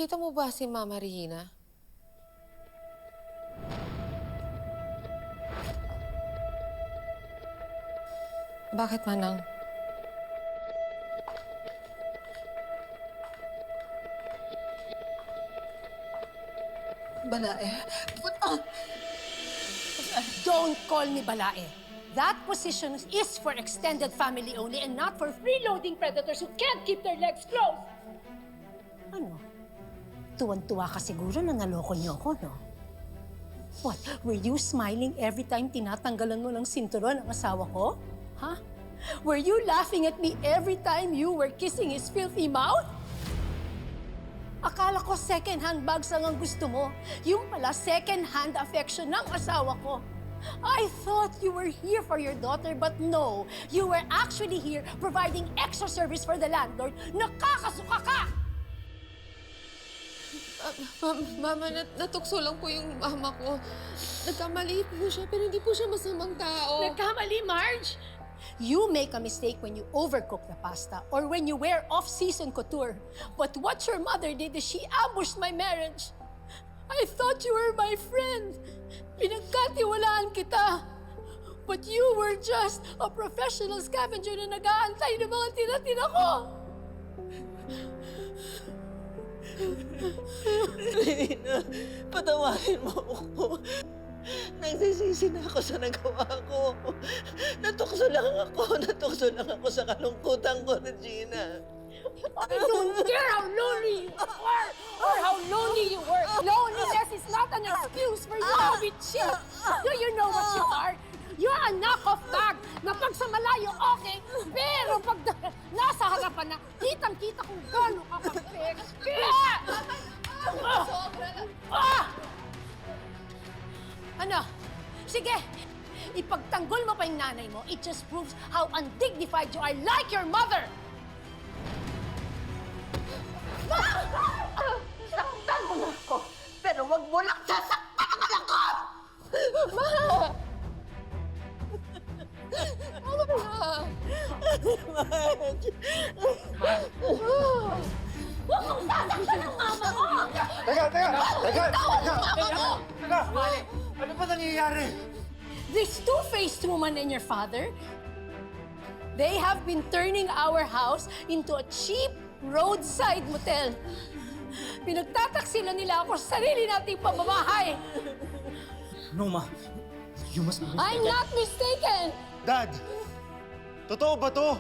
Nakita mo ba si Mama Regina? Bakit, Manang? Balae. Don't call me Balae. That position is for extended family only and not for freeloading predators who can't keep their legs closed. Ano? Tuwan-tuwa ka siguro na naloko niyo ako, no? What? Were you smiling every time tinatanggalan mo ng sinturon ang asawa ko? Huh? Were you laughing at me every time you were kissing his filthy mouth? Akala ko second-hand bags lang ang gusto mo. Yung pala second-hand affection ng asawa ko. I thought you were here for your daughter, but no. You were actually here providing extra service for the landlord. Nakakasuka ka! Mama, natukso lang po yung mama ko. Nagkamali po siya, pero hindi po siya masamang tao. Nagkamali, Marge! You make a mistake when you overcook the pasta or when you wear off-season couture. But what your mother did is she ambushed my marriage. I thought you were my friend. Pinagkatiwalaan kita. But you were just a professional scavenger na nag-aantay ng mga tira-tira ko. Regina, patawarin mo ako. Nagsisisi na ako sa nagawa ko. Natukso lang ako sa kalungkutan ko, Regina. I don't care how lonely you are or how lonely you were. Loneliness is not an excuse for you to be cheap. Do you know what you are? You're a knock-off bag na pag sa malayo, okay, pero pag nasa harapan na, kitang-kita kung gano'n ka pag-peke. Ano? Sige, ipagtanggol mo pa yung nanay mo. It just proves how undignified you are, like your mother! Saktan mo na ako, pero wag mo lang sasaktan ang anak ko! Ma! Ano ba? Marge! Huwag mong sasaktan ang mama ko! Teka! Ano ba nangyayari? This two-faced woman and your father, they have been turning our house into a cheap roadside motel. Pinagtataksila nila ako sa sarili nating pamamahay. No, Ma. You must be mistaken. I'm not mistaken! Dad! Totoo ba to?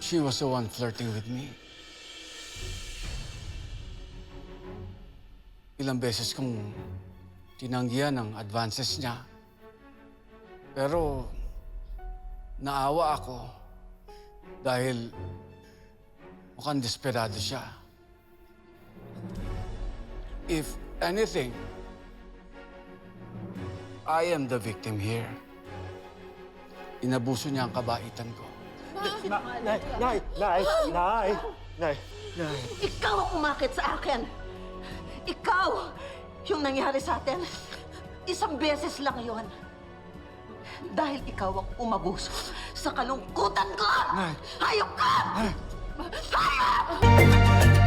She was the one flirting with me. Ilang beses kong tinanggihan ang advances niya. Pero naawa ako dahil mukhang desperado siya. If anything, I am the victim here. Inabuso niya ang kabaitan ko. Nay! Ikaw ang umakit sa akin! Ikaw! Yung nangyari sa atin, isang beses lang yon. Dahil ikaw ang umabuso sa kalungkutan ko! Nay! Hayop ka! Nay! Hayop!